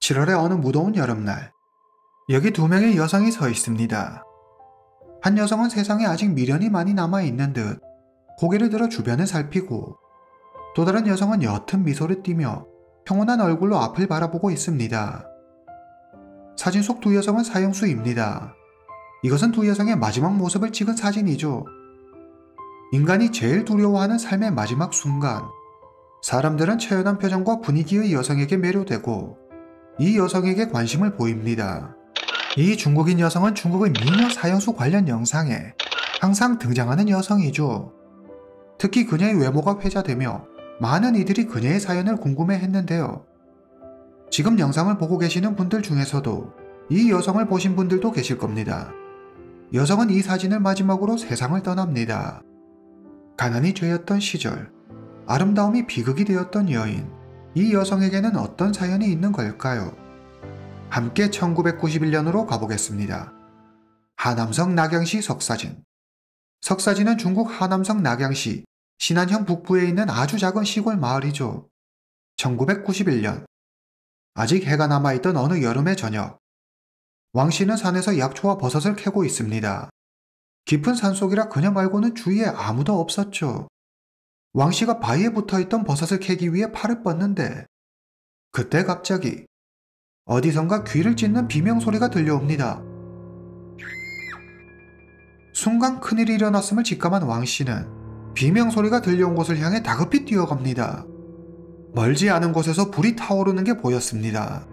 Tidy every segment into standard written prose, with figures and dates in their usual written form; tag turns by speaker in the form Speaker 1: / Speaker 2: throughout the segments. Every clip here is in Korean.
Speaker 1: 7월의 어느 무더운 여름날, 여기 두 명의 여성이 서 있습니다. 한 여성은 세상에 아직 미련이 많이 남아있는 듯 고개를 들어 주변을 살피고, 또 다른 여성은 옅은 미소를 띠며 평온한 얼굴로 앞을 바라보고 있습니다. 사진 속 두 여성은 사형수입니다. 이것은 두 여성의 마지막 모습을 찍은 사진이죠. 인간이 제일 두려워하는 삶의 마지막 순간, 사람들은 처연한 표정과 분위기의 여성에게 매료되고 이 여성에게 관심을 보입니다. 이 중국인 여성은 중국의 미녀 사형수 관련 영상에 항상 등장하는 여성이죠. 특히 그녀의 외모가 회자되며 많은 이들이 그녀의 사연을 궁금해했는데요. 지금 영상을 보고 계시는 분들 중에서도 이 여성을 보신 분들도 계실 겁니다. 여성은 이 사진을 마지막으로 세상을 떠납니다. 가난이 죄였던 시절, 아름다움이 비극이 되었던 여인, 이 여성에게는 어떤 사연이 있는 걸까요? 함께 1991년으로 가보겠습니다. 하남성 낙양시 석사진. 석사진은 중국 하남성 낙양시 신안현 북부에 있는 아주 작은 시골 마을이죠. 1991년, 아직 해가 남아있던 어느 여름의 저녁, 왕씨는 산에서 약초와 버섯을 캐고 있습니다. 깊은 산속이라 그녀 말고는 주위에 아무도 없었죠. 왕씨가 바위에 붙어있던 버섯을 캐기 위해 팔을 뻗는데, 그때 갑자기 어디선가 귀를 찢는 비명소리가 들려옵니다. 순간 큰일이 일어났음을 직감한 왕씨는 비명소리가 들려온 곳을 향해 다급히 뛰어갑니다. 멀지 않은 곳에서 불이 타오르는 게 보였습니다.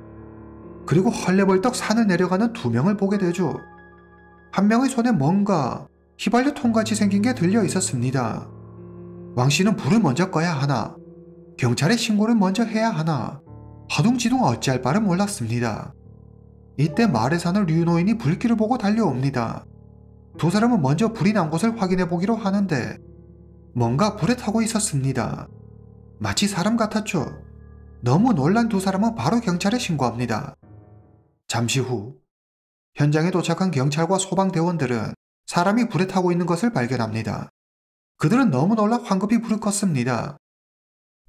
Speaker 1: 그리고 헐레벌떡 산을 내려가는 두 명을 보게 되죠. 한 명의 손에 뭔가 휘발유 통같이 생긴 게 들려 있었습니다. 왕씨는 불을 먼저 꺼야 하나, 경찰에 신고를 먼저 해야 하나, 허둥지둥 어찌할 바를 몰랐습니다. 이때 마을에 사는 류노인이 불길을 보고 달려옵니다. 두 사람은 먼저 불이 난 곳을 확인해 보기로 하는데 뭔가 불에 타고 있었습니다. 마치 사람 같았죠. 너무 놀란 두 사람은 바로 경찰에 신고합니다. 잠시 후 현장에 도착한 경찰과 소방대원들은 사람이 불에 타고 있는 것을 발견합니다. 그들은 너무 놀라 황급히 불을 껐습니다.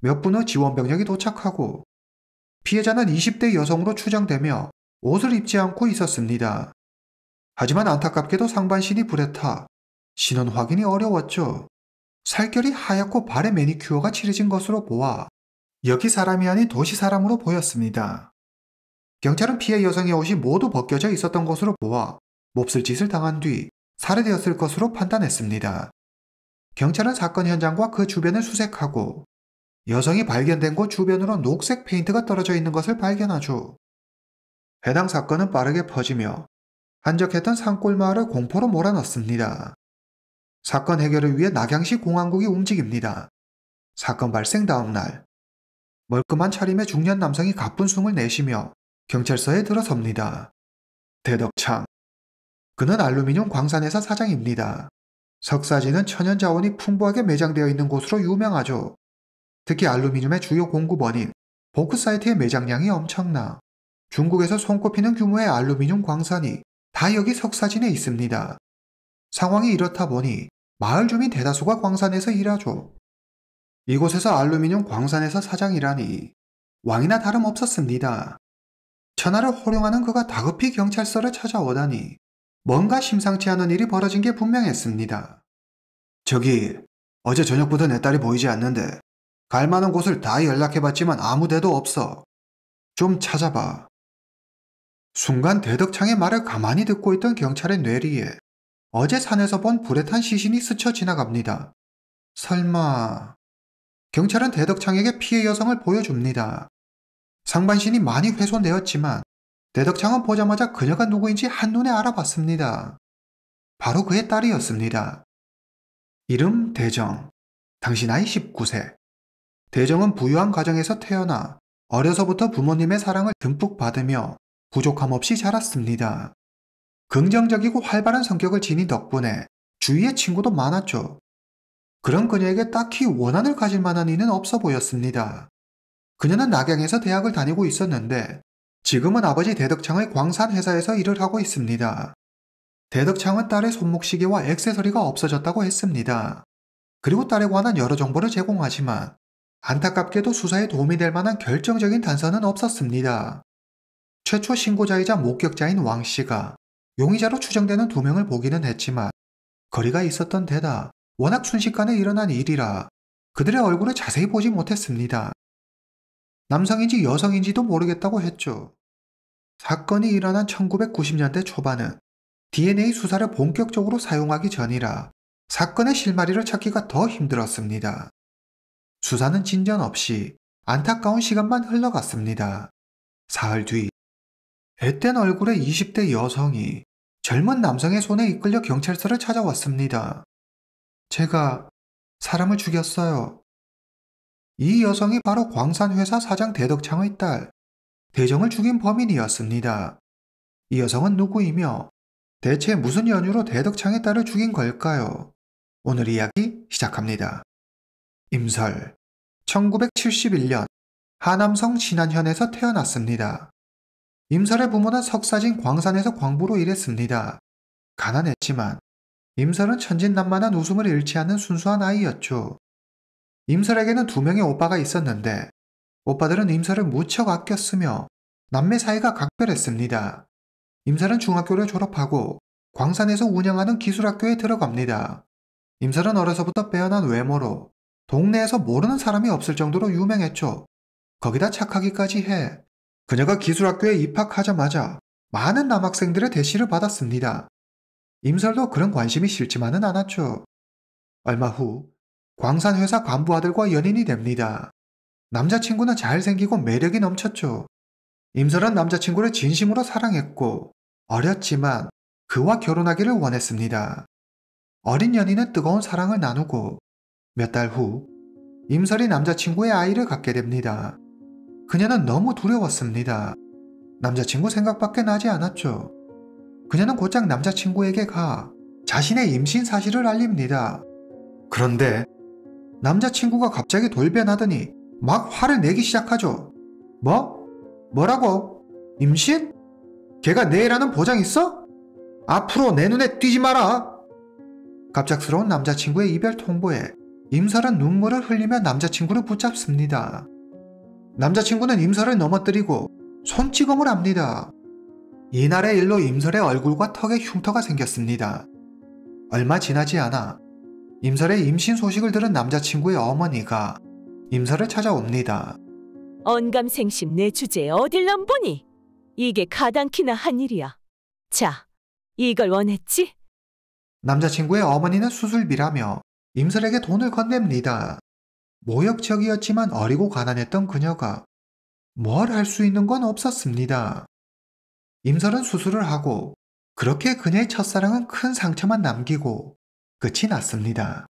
Speaker 1: 몇 분 후 지원병력이 도착하고 피해자는 20대 여성으로 추정되며 옷을 입지 않고 있었습니다. 하지만 안타깝게도 상반신이 불에 타 신원 확인이 어려웠죠. 살결이 하얗고 발에 매니큐어가 칠해진 것으로 보아 여기 사람이 아닌 도시 사람으로 보였습니다. 경찰은 피해 여성의 옷이 모두 벗겨져 있었던 것으로 보아 몹쓸 짓을 당한 뒤 살해되었을 것으로 판단했습니다. 경찰은 사건 현장과 그 주변을 수색하고 여성이 발견된 곳 주변으로 녹색 페인트가 떨어져 있는 것을 발견하죠. 해당 사건은 빠르게 퍼지며 한적했던 산골 마을을 공포로 몰아넣습니다. 사건 해결을 위해 낙양시 공안국이 움직입니다. 사건 발생 다음 날, 멀끔한 차림의 중년 남성이 가쁜 숨을 내쉬며 경찰서에 들어섭니다. 대덕창. 그는 알루미늄 광산회사 사장입니다. 석사진은 천연자원이 풍부하게 매장되어 있는 곳으로 유명하죠. 특히 알루미늄의 주요 공급원인 보크사이트의 매장량이 엄청나 중국에서 손꼽히는 규모의 알루미늄 광산이 다 여기 석사진에 있습니다. 상황이 이렇다 보니 마을 주민 대다수가 광산에서 일하죠. 이곳에서 알루미늄 광산회사 사장이라니 왕이나 다름없었습니다. 천하를 호령하는 그가 다급히 경찰서를 찾아오다니 뭔가 심상치 않은 일이 벌어진 게 분명했습니다. 저기, 어제 저녁부터 내 딸이 보이지 않는데 갈 만한 곳을 다 연락해봤지만 아무 데도 없어. 좀 찾아봐. 순간 대덕창의 말을 가만히 듣고 있던 경찰의 뇌리에 어제 산에서 본 불에 탄 시신이 스쳐 지나갑니다. 설마... 경찰은 대덕창에게 피해 여성을 보여줍니다. 상반신이 많이 훼손되었지만 대덕창은 보자마자 그녀가 누구인지 한눈에 알아봤습니다. 바로 그의 딸이었습니다. 이름 대정. 당시 나이 19세. 대정은 부유한 가정에서 태어나 어려서부터 부모님의 사랑을 듬뿍 받으며 부족함 없이 자랐습니다. 긍정적이고 활발한 성격을 지닌 덕분에 주위에 친구도 많았죠. 그런 그녀에게 딱히 원한을 가질 만한 이는 없어 보였습니다. 그녀는 낙양에서 대학을 다니고 있었는데 지금은 아버지 대덕창의 광산 회사에서 일을 하고 있습니다. 대덕창은 딸의 손목시계와 액세서리가 없어졌다고 했습니다. 그리고 딸에 관한 여러 정보를 제공하지만 안타깝게도 수사에 도움이 될 만한 결정적인 단서는 없었습니다. 최초 신고자이자 목격자인 왕 씨가 용의자로 추정되는 2명을 보기는 했지만 거리가 있었던 데다 워낙 순식간에 일어난 일이라 그들의 얼굴을 자세히 보지 못했습니다. 남성인지 여성인지도 모르겠다고 했죠. 사건이 일어난 1990년대 초반은 DNA 수사를 본격적으로 사용하기 전이라 사건의 실마리를 찾기가 더 힘들었습니다. 수사는 진전 없이 안타까운 시간만 흘러갔습니다. 사흘 뒤, 앳된 얼굴의 20대 여성이 젊은 남성의 손에 이끌려 경찰서를 찾아왔습니다. 제가 사람을 죽였어요. 이 여성이 바로 광산회사 사장 대덕창의 딸, 대정을 죽인 범인이었습니다. 이 여성은 누구이며 대체 무슨 연유로 대덕창의 딸을 죽인 걸까요? 오늘 이야기 시작합니다. 임설, 1971년 하남성 신안현에서 태어났습니다. 임설의 부모는 석사진 광산에서 광부로 일했습니다. 가난했지만 임설은 천진난만한 웃음을 잃지 않는 순수한 아이였죠. 임설에게는 2명의 오빠가 있었는데 오빠들은 임설을 무척 아꼈으며 남매 사이가 각별했습니다. 임설은 중학교를 졸업하고 광산에서 운영하는 기술학교에 들어갑니다. 임설은 어려서부터 빼어난 외모로 동네에서 모르는 사람이 없을 정도로 유명했죠. 거기다 착하기까지 해. 그녀가 기술학교에 입학하자마자 많은 남학생들의 대시를 받았습니다. 임설도 그런 관심이 싫지만은 않았죠. 얼마 후 광산회사 간부 아들과 연인이 됩니다. 남자친구는 잘생기고 매력이 넘쳤죠. 임설은 남자친구를 진심으로 사랑했고 어렸지만 그와 결혼하기를 원했습니다. 어린 연인은 뜨거운 사랑을 나누고 몇 달 후 임설이 남자친구의 아이를 갖게 됩니다. 그녀는 너무 두려웠습니다. 남자친구 생각밖에 나지 않았죠. 그녀는 곧장 남자친구에게 가 자신의 임신 사실을 알립니다. 그런데 남자친구가 갑자기 돌변하더니 막 화를 내기 시작하죠. 뭐라고? 임신? 걔가 내라는 보장 있어? 앞으로 내 눈에 띄지 마라. 갑작스러운 남자친구의 이별 통보에 임설은 눈물을 흘리며 남자친구를 붙잡습니다. 남자친구는 임설을 넘어뜨리고 손찌검을 합니다. 이날의 일로 임설의 얼굴과 턱에 흉터가 생겼습니다. 얼마 지나지 않아 임설의 임신 소식을 들은 남자친구의 어머니가 임설을 찾아옵니다.
Speaker 2: 언감생심 내 주제에 어딜 넘보니? 이게 가당키나 한 일이야. 자, 이걸 원했지?
Speaker 1: 남자친구의 어머니는 수술비라며 임설에게 돈을 건넵니다. 모욕적이었지만 어리고 가난했던 그녀가 뭘 할 수 있는 건 없었습니다. 임설은 수술을 하고 그렇게 그녀의 첫사랑은 큰 상처만 남기고 끝이 났습니다.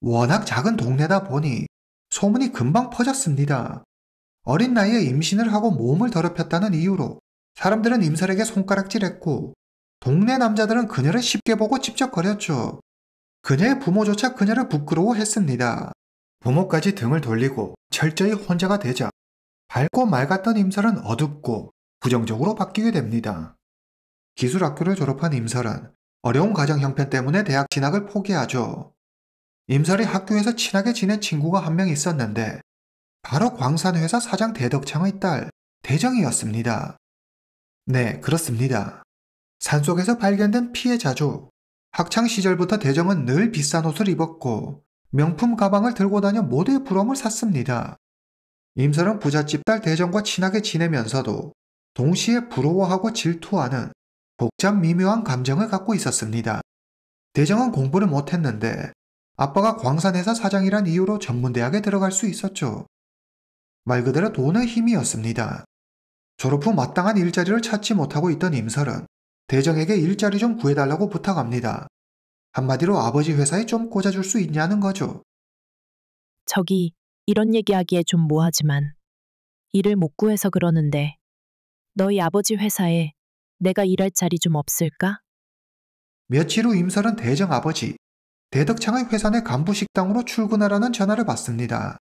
Speaker 1: 워낙 작은 동네다 보니 소문이 금방 퍼졌습니다. 어린 나이에 임신을 하고 몸을 더럽혔다는 이유로 사람들은 임설에게 손가락질했고 동네 남자들은 그녀를 쉽게 보고 찝쩍거렸죠. 그녀의 부모조차 그녀를 부끄러워했습니다. 부모까지 등을 돌리고 철저히 혼자가 되자 밝고 맑았던 임설은 어둡고 부정적으로 바뀌게 됩니다. 기술학교를 졸업한 임설은 어려운 가정 형편 때문에 대학 진학을 포기하죠. 임설이 학교에서 친하게 지낸 친구가 한 명 있었는데 바로 광산회사 사장 대덕창의 딸 대정이었습니다. 네, 그렇습니다. 산속에서 발견된 피해자죠. 학창시절부터 대정은 늘 비싼 옷을 입었고 명품 가방을 들고 다녀 모두의 부러움을 샀습니다. 임설은 부잣집 딸 대정과 친하게 지내면서도 동시에 부러워하고 질투하는 복잡 미묘한 감정을 갖고 있었습니다. 대정은 공부를 못했는데 아빠가 광산회사 사장이란 이유로 전문대학에 들어갈 수 있었죠. 말 그대로 돈의 힘이었습니다. 졸업 후 마땅한 일자리를 찾지 못하고 있던 임설은 대정에게 일자리 좀 구해달라고 부탁합니다. 한마디로 아버지 회사에 좀 꽂아줄 수 있냐는 거죠.
Speaker 3: 저기 이런 얘기하기에 좀 뭐하지만 일을 못 구해서 그러는데 너희 아버지 회사에 내가 일할 자리 좀 없을까?
Speaker 1: 며칠 후 임설은 대정 아버지 대덕창의 회사 내 간부 식당으로 출근하라는 전화를 받습니다.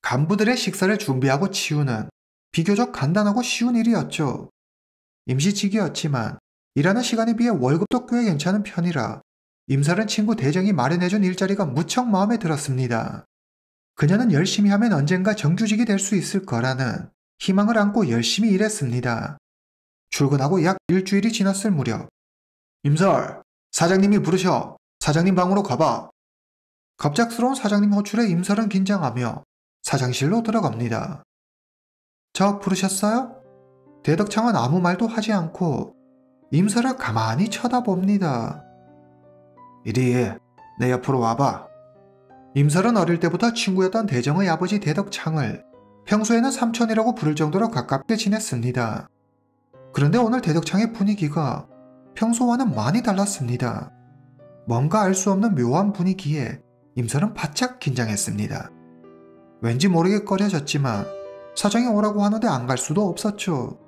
Speaker 1: 간부들의 식사를 준비하고 치우는 비교적 간단하고 쉬운 일이었죠. 임시직이었지만 일하는 시간에 비해 월급도 꽤 괜찮은 편이라 임설은 친구 대정이 마련해준 일자리가 무척 마음에 들었습니다. 그녀는 열심히 하면 언젠가 정규직이 될 수 있을 거라는 희망을 안고 열심히 일했습니다. 출근하고 약 일주일이 지났을 무렵, 임설, 사장님이 부르셔. 사장님 방으로 가봐. 갑작스러운 사장님 호출에 임설은 긴장하며 사장실로 들어갑니다. 저 부르셨어요? 대덕창은 아무 말도 하지 않고 임설을 가만히 쳐다봅니다. 이리 내 옆으로 와봐. 임설은 어릴 때부터 친구였던 대정의 아버지 대덕창을 평소에는 삼촌이라고 부를 정도로 가깝게 지냈습니다. 그런데 오늘 대덕창의 분위기가 평소와는 많이 달랐습니다. 뭔가 알 수 없는 묘한 분위기에 임설은 바짝 긴장했습니다. 왠지 모르게 꺼려졌지만 사장이 오라고 하는데 안 갈 수도 없었죠.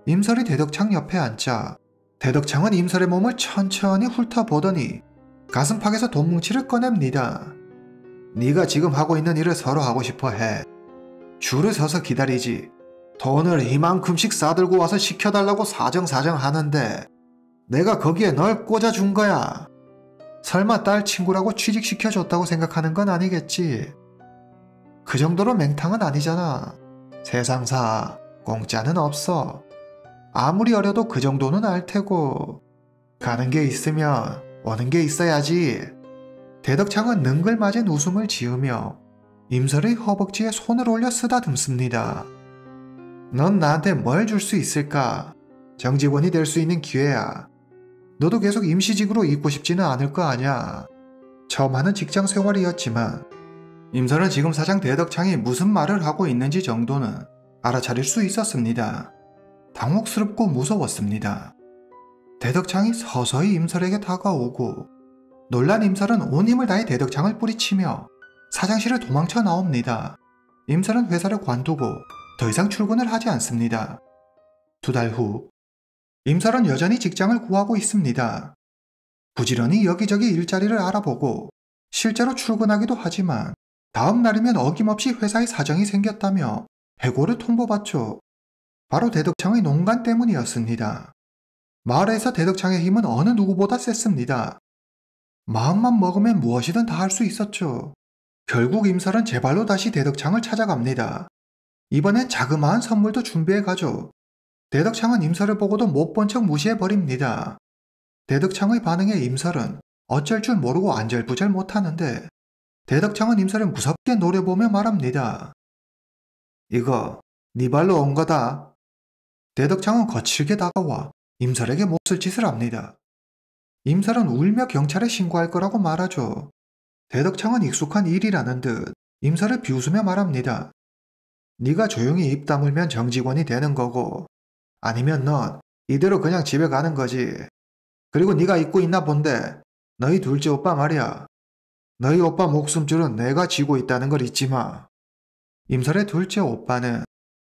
Speaker 1: 임설이 대덕창 옆에 앉자 대덕창은 임설의 몸을 천천히 훑어보더니 가슴팍에서 돈뭉치를 꺼냅니다. 네가 지금 하고 있는 일을 서로 하고 싶어 해. 줄을 서서 기다리지. 돈을 이만큼씩 싸들고 와서 시켜달라고 사정사정 하는데 내가 거기에 널 꽂아준 거야. 설마 딸 친구라고 취직시켜줬다고 생각하는 건 아니겠지. 그 정도로 맹탕은 아니잖아. 세상사 공짜는 없어. 아무리 어려도 그 정도는 알 테고. 가는 게 있으면 오는 게 있어야지. 대덕창은 능글맞은 웃음을 지으며 임설의 허벅지에 손을 올려 쓰다듬습니다. 넌 나한테 뭘 줄 수 있을까? 정직원이 될 수 있는 기회야. 너도 계속 임시직으로 있고 싶지는 않을 거 아냐. 처음 하는 직장 생활이었지만 임설은 지금 사장 대덕창이 무슨 말을 하고 있는지 정도는 알아차릴 수 있었습니다. 당혹스럽고 무서웠습니다. 대덕창이 서서히 임설에게 다가오고 놀란 임설은 온 힘을 다해 대덕창을 뿌리치며 사장실을 도망쳐 나옵니다. 임설은 회사를 관두고 더 이상 출근을 하지 않습니다. 2달 후, 임설은 여전히 직장을 구하고 있습니다. 부지런히 여기저기 일자리를 알아보고 실제로 출근하기도 하지만 다음 날이면 어김없이 회사에 사정이 생겼다며 해고를 통보받죠. 바로 대덕창의 농간 때문이었습니다. 마을에서 대덕창의 힘은 어느 누구보다 셌습니다. 마음만 먹으면 무엇이든 다 할 수 있었죠. 결국 임설은 제 발로 다시 대덕창을 찾아갑니다. 이번엔 자그마한 선물도 준비해 가죠. 대덕창은 임설을 보고도 못 본 척 무시해버립니다. 대덕창의 반응에 임설은 어쩔 줄 모르고 안절부절 못하는데 대덕창은 임설을 무섭게 노려보며 말합니다. 이거 네 발로 온 거다. 대덕창은 거칠게 다가와 임설에게 몹쓸 짓을 합니다. 임설은 울며 경찰에 신고할 거라고 말하죠. 대덕창은 익숙한 일이라는 듯 임설을 비웃으며 말합니다. 네가 조용히 입 다물면 정직원이 되는 거고 아니면 넌 이대로 그냥 집에 가는 거지. 그리고 네가 잊고 있나 본데 너희 둘째 오빠 말이야. 너희 오빠 목숨줄은 내가 쥐고 있다는 걸 잊지 마. 임설의 둘째 오빠는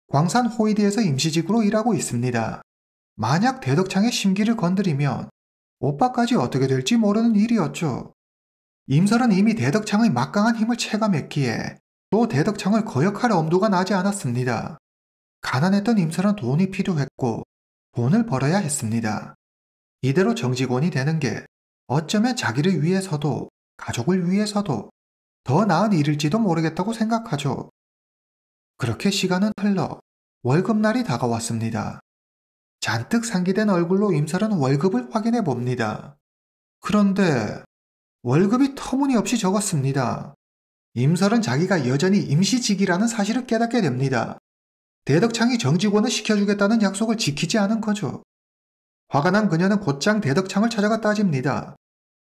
Speaker 1: 광산 호이디에서 임시직으로 일하고 있습니다. 만약 대덕창의 심기를 건드리면 오빠까지 어떻게 될지 모르는 일이었죠. 임설은 이미 대덕창의 막강한 힘을 체감했기에 또 대덕창을 거역할 엄두가 나지 않았습니다. 가난했던 임설은 돈이 필요했고 돈을 벌어야 했습니다. 이대로 정직원이 되는 게 어쩌면 자기를 위해서도 가족을 위해서도 더 나은 일일지도 모르겠다고 생각하죠. 그렇게 시간은 흘러 월급날이 다가왔습니다. 잔뜩 상기된 얼굴로 임설은 월급을 확인해 봅니다. 그런데 월급이 터무니없이 적었습니다. 임설은 자기가 여전히 임시직이라는 사실을 깨닫게 됩니다. 대덕창이 정직원을 시켜주겠다는 약속을 지키지 않은 거죠. 화가 난 그녀는 곧장 대덕창을 찾아가 따집니다.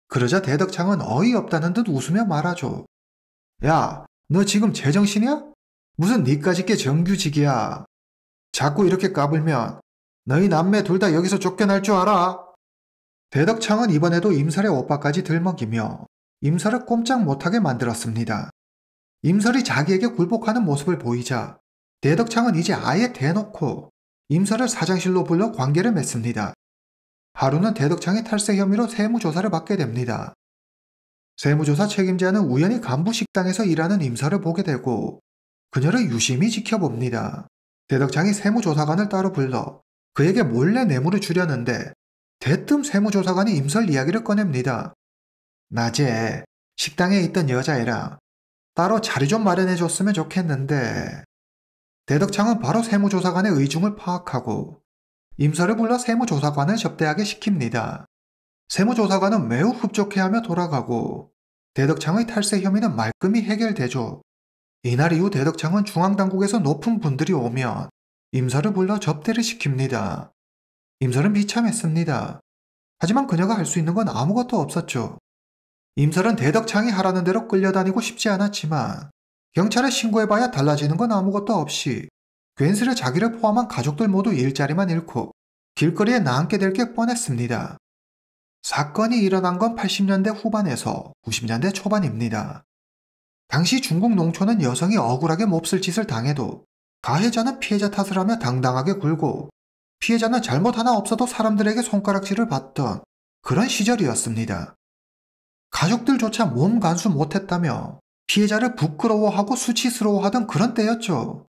Speaker 1: 그러자 대덕창은 어이없다는 듯 웃으며 말하죠. 야, 너 지금 제정신이야? 무슨 니까짓 게 정규직이야. 자꾸 이렇게 까불면 너희 남매 둘 다 여기서 쫓겨날 줄 알아? 대덕창은 이번에도 임설의 오빠까지 들먹이며 임설을 꼼짝 못하게 만들었습니다. 임설이 자기에게 굴복하는 모습을 보이자 대덕창은 이제 아예 대놓고 임설을 사장실로 불러 관계를 맺습니다. 하루는 대덕창의 탈세 혐의로 세무조사를 받게 됩니다. 세무조사 책임자는 우연히 간부 식당에서 일하는 임설을 보게 되고 그녀를 유심히 지켜봅니다. 대덕창이 세무조사관을 따로 불러 그에게 몰래 뇌물을 주려는데 대뜸 세무조사관이 임설 이야기를 꺼냅니다. 낮에 식당에 있던 여자애랑 따로 자리 좀 마련해줬으면 좋겠는데. 대덕창은 바로 세무조사관의 의중을 파악하고 임서를 불러 세무조사관을 접대하게 시킵니다. 세무조사관은 매우 흡족해하며 돌아가고 대덕창의 탈세 혐의는 말끔히 해결되죠. 이날 이후 대덕창은 중앙당국에서 높은 분들이 오면 임서를 불러 접대를 시킵니다. 임설은 비참했습니다. 하지만 그녀가 할 수 있는 건 아무것도 없었죠. 임설은 대덕창이 하라는 대로 끌려다니고 싶지 않았지만 경찰에 신고해봐야 달라지는 건 아무것도 없이 괜스레 자기를 포함한 가족들 모두 일자리만 잃고 길거리에 나앉게 될 게 뻔했습니다. 사건이 일어난 건 80년대 후반에서 90년대 초반입니다. 당시 중국 농촌은 여성이 억울하게 몹쓸 짓을 당해도 가해자는 피해자 탓을 하며 당당하게 굴고 피해자는 잘못 하나 없어도 사람들에게 손가락질을 받던 그런 시절이었습니다. 가족들조차 몸 간수 못했다며 피해자를 부끄러워하고 수치스러워하던 그런 때였죠.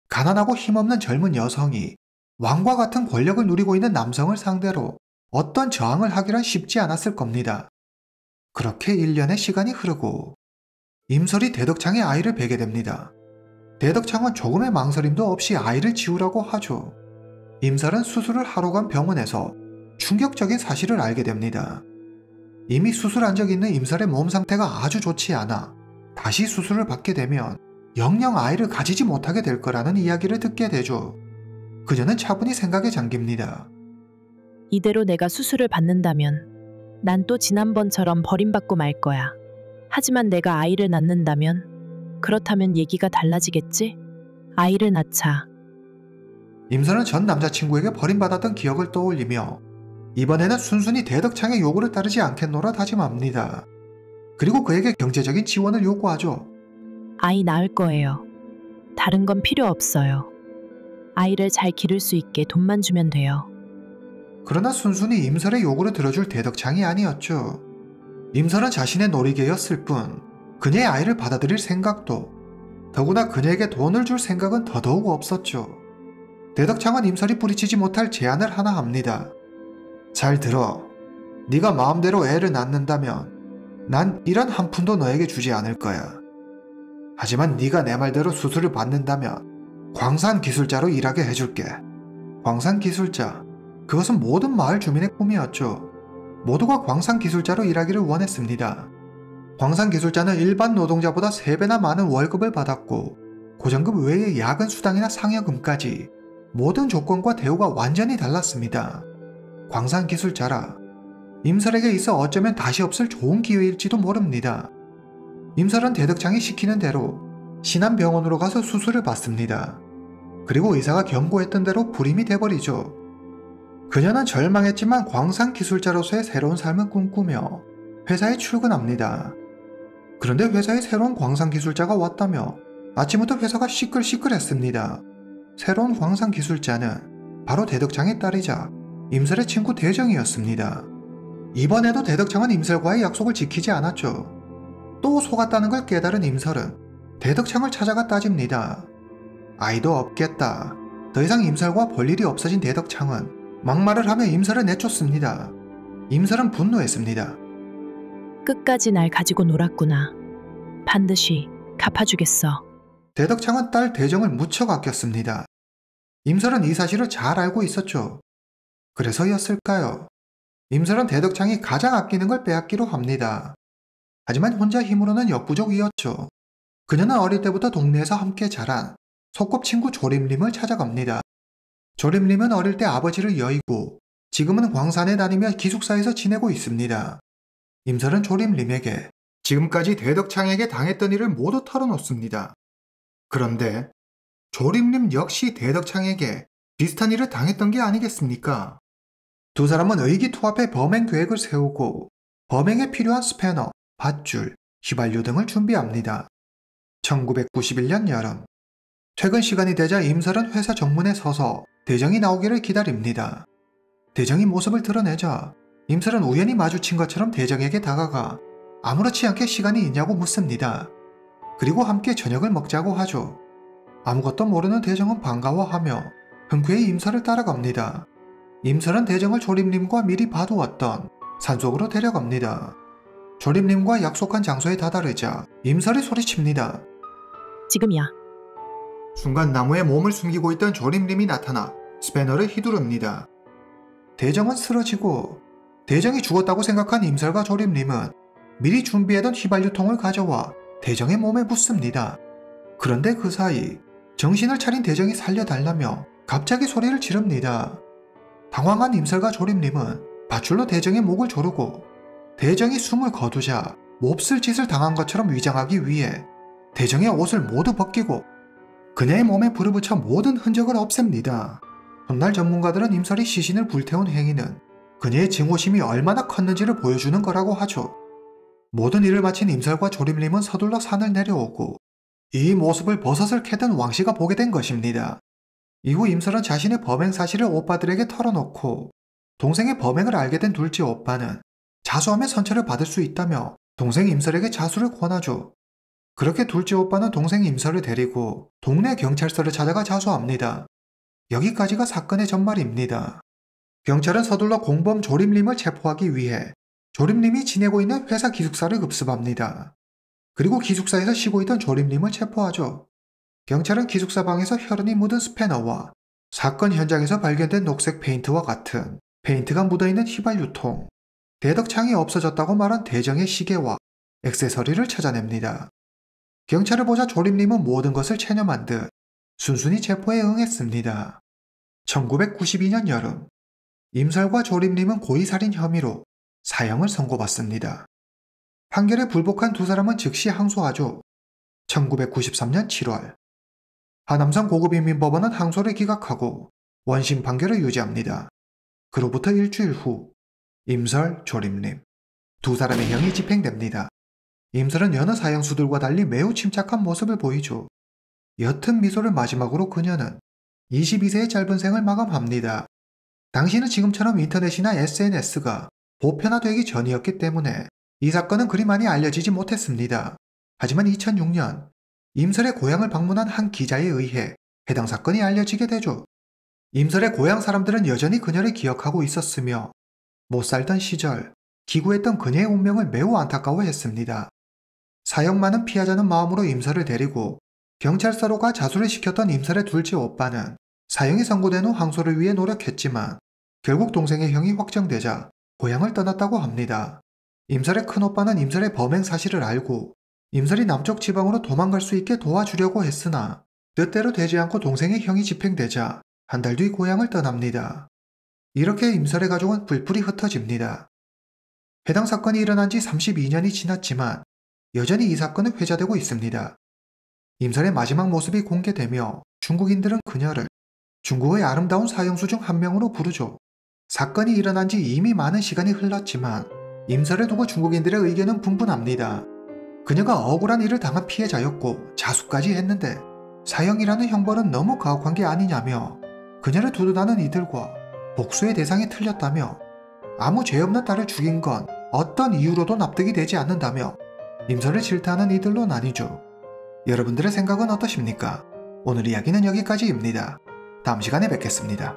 Speaker 1: 가난하고 힘없는 젊은 여성이 왕과 같은 권력을 누리고 있는 남성을 상대로 어떤 저항을 하기란 쉽지 않았을 겁니다. 그렇게 1년의 시간이 흐르고 임설이 대덕창의 아이를 베게 됩니다. 대덕창은 조금의 망설임도 없이 아이를 지우라고 하죠. 임설은 수술을 하러 간 병원에서 충격적인 사실을 알게 됩니다. 이미 수술한 적 있는 임설의 몸 상태가 아주 좋지 않아 다시 수술을 받게 되면 영영 아이를 가지지 못하게 될 거라는 이야기를 듣게 되죠. 그녀는 차분히 생각에 잠깁니다.
Speaker 3: 이대로 내가 수술을 받는다면 난 또 지난번처럼 버림받고 말 거야. 하지만 내가 아이를 낳는다면 그렇다면 얘기가 달라지겠지? 아이를 낳자.
Speaker 1: 임설은 전 남자친구에게 버림받았던 기억을 떠올리며 이번에는 순순히 대덕창의 요구를 따르지 않겠노라 다짐합니다. 그리고 그에게 경제적인 지원을 요구하죠.
Speaker 3: 아이 낳을 거예요. 다른 건 필요 없어요. 아이를 잘 기를 수 있게 돈만 주면 돼요.
Speaker 1: 그러나 순순히 임설의 요구를 들어줄 대덕창이 아니었죠. 임설은 자신의 놀이개였을 뿐 그녀의 아이를 받아들일 생각도 더구나 그녀에게 돈을 줄 생각은 더더욱 없었죠. 대덕창은 임설이 뿌리치지 못할 제안을 하나 합니다. 잘 들어. 네가 마음대로 애를 낳는다면 난 이런 한 푼도 너에게 주지 않을 거야. 하지만 네가 내 말대로 수술을 받는다면 광산기술자로 일하게 해줄게. 광산기술자. 그것은 모든 마을 주민의 꿈이었죠. 모두가 광산기술자로 일하기를 원했습니다. 광산기술자는 일반 노동자보다 3배나 많은 월급을 받았고 고정급 외에 야근 수당이나 상여금까지 모든 조건과 대우가 완전히 달랐습니다. 광산기술자라 임설에게 있어 어쩌면 다시 없을 좋은 기회일지도 모릅니다. 임설은 대덕창이 시키는 대로 신안병원으로 가서 수술을 받습니다. 그리고 의사가 경고했던 대로 불임이 돼버리죠. 그녀는 절망했지만 광산기술자로서의 새로운 삶을 꿈꾸며 회사에 출근합니다. 그런데 회사에 새로운 광산기술자가 왔다며 아침부터 회사가 시끌시끌했습니다. 새로운 광산기술자는 바로 대덕창의 딸이자 임설의 친구 대정이었습니다. 이번에도 대덕창은 임설과의 약속을 지키지 않았죠. 또 속았다는 걸 깨달은 임설은 대덕창을 찾아가 따집니다. 아이도 없겠다. 더 이상 임설과 볼 일이 없어진 대덕창은 막말을 하며 임설을 내쫓습니다. 임설은 분노했습니다.
Speaker 3: 끝까지 날 가지고 놀았구나. 반드시 갚아주겠어.
Speaker 1: 대덕창은 딸 대정을 무척 아꼈습니다. 임설은 이 사실을 잘 알고 있었죠. 그래서였을까요? 임설은 대덕창이 가장 아끼는 걸 빼앗기로 합니다. 하지만 혼자 힘으로는 역부족이었죠. 그녀는 어릴 때부터 동네에서 함께 자란 소꿉친구 조림림을 찾아갑니다. 조림림은 어릴 때 아버지를 여의고 지금은 광산에 다니며 기숙사에서 지내고 있습니다. 임설은 조림림에게 지금까지 대덕창에게 당했던 일을 모두 털어놓습니다. 그런데 조림림 역시 대덕창에게 비슷한 일을 당했던 게 아니겠습니까? 두 사람은 의기투합해 범행 계획을 세우고 범행에 필요한 스패너, 밧줄, 휘발유 등을 준비합니다. 1991년 여름, 퇴근 시간이 되자 임설은 회사 정문에 서서 대정이 나오기를 기다립니다. 대정이 모습을 드러내자 임설은 우연히 마주친 것처럼 대정에게 다가가 아무렇지 않게 시간이 있냐고 묻습니다. 그리고 함께 저녁을 먹자고 하죠. 아무것도 모르는 대정은 반가워하며 흔쾌히 임설을 따라갑니다. 임설은 대정을 조림림과 미리 봐두었던 산속으로 데려갑니다. 조림님과 약속한 장소에 다다르자 임설이 소리칩니다.
Speaker 3: 지금이야.
Speaker 1: 순간 나무에 몸을 숨기고 있던 조림님이 나타나 스패너를 휘두릅니다. 대정은 쓰러지고 대정이 죽었다고 생각한 임설과 조림님은 미리 준비해둔 휘발유통을 가져와 대정의 몸에 붓습니다. 그런데 그 사이 정신을 차린 대정이 살려달라며 갑자기 소리를 지릅니다. 당황한 임설과 조림님은 밧줄로 대정의 목을 조르고 대정이 숨을 거두자 몹쓸 짓을 당한 것처럼 위장하기 위해 대정의 옷을 모두 벗기고 그녀의 몸에 불을 붙여 모든 흔적을 없앱니다. 훗날 전문가들은 임설이 시신을 불태운 행위는 그녀의 증오심이 얼마나 컸는지를 보여주는 거라고 하죠. 모든 일을 마친 임설과 조림님은 서둘러 산을 내려오고 이 모습을 버섯을 캐던 왕씨가 보게 된 것입니다. 이후 임설은 자신의 범행 사실을 오빠들에게 털어놓고 동생의 범행을 알게 된 둘째 오빠는 자수하며 선처를 받을 수 있다며 동생 임설에게 자수를 권하죠. 그렇게 둘째 오빠는 동생 임설을 데리고 동네 경찰서를 찾아가 자수합니다. 여기까지가 사건의 전말입니다. 경찰은 서둘러 공범 조림님을 체포하기 위해 조림님이 지내고 있는 회사 기숙사를 급습합니다. 그리고 기숙사에서 쉬고 있던 조림님을 체포하죠. 경찰은 기숙사 방에서 혈흔이 묻은 스패너와 사건 현장에서 발견된 녹색 페인트와 같은 페인트가 묻어있는 휘발유통, 대덕창이 없어졌다고 말한 대정의 시계와 액세서리를 찾아냅니다. 경찰을 보자 조림님은 모든 것을 체념한 듯 순순히 체포에 응했습니다. 1992년 여름, 임설과 조림님은 고의살인 혐의로 사형을 선고받습니다. 판결에 불복한 두 사람은 즉시 항소하죠. 1993년 7월, 하남성 고급인민법원은 항소를 기각하고 원심 판결을 유지합니다. 그로부터 일주일 후, 임설, 조림님 두 사람의 형이 집행됩니다. 임설은 여느 사형수들과 달리 매우 침착한 모습을 보이죠. 옅은 미소를 마지막으로 그녀는 22세의 짧은 생을 마감합니다. 당시는 지금처럼 인터넷이나 SNS가 보편화되기 전이었기 때문에 이 사건은 그리 많이 알려지지 못했습니다. 하지만 2006년 임설의 고향을 방문한 한 기자에 의해 해당 사건이 알려지게 되죠. 임설의 고향 사람들은 여전히 그녀를 기억하고 있었으며 못 살던 시절 기구했던 그녀의 운명을 매우 안타까워했습니다. 사형 많은 피하자는 마음으로 임설을 데리고 경찰서로 가 자수를 시켰던 임설의 둘째 오빠는 사형이 선고된 후 항소를 위해 노력했지만 결국 동생의 형이 확정되자 고향을 떠났다고 합니다. 임설의 큰오빠는 임설의 범행 사실을 알고 임설이 남쪽 지방으로 도망갈 수 있게 도와주려고 했으나 뜻대로 되지 않고 동생의 형이 집행되자 한 달 뒤 고향을 떠납니다. 이렇게 임설의 가족은 불풀이 흩어집니다. 해당 사건이 일어난 지 32년이 지났지만 여전히 이 사건은 회자되고 있습니다. 임설의 마지막 모습이 공개되며 중국인들은 그녀를 중국의 아름다운 사형수 중 한 명으로 부르죠. 사건이 일어난 지 이미 많은 시간이 흘렀지만 임설을 두고 중국인들의 의견은 분분합니다. 그녀가 억울한 일을 당한 피해자였고 자수까지 했는데 사형이라는 형벌은 너무 가혹한 게 아니냐며 그녀를 두둔하는 이들과 복수의 대상이 틀렸다며 아무 죄 없는 딸을 죽인 건 어떤 이유로도 납득이 되지 않는다며 임설을 질타하는 이들로 나뉘죠. 여러분들의 생각은 어떠십니까? 오늘 이야기는 여기까지입니다. 다음 시간에 뵙겠습니다.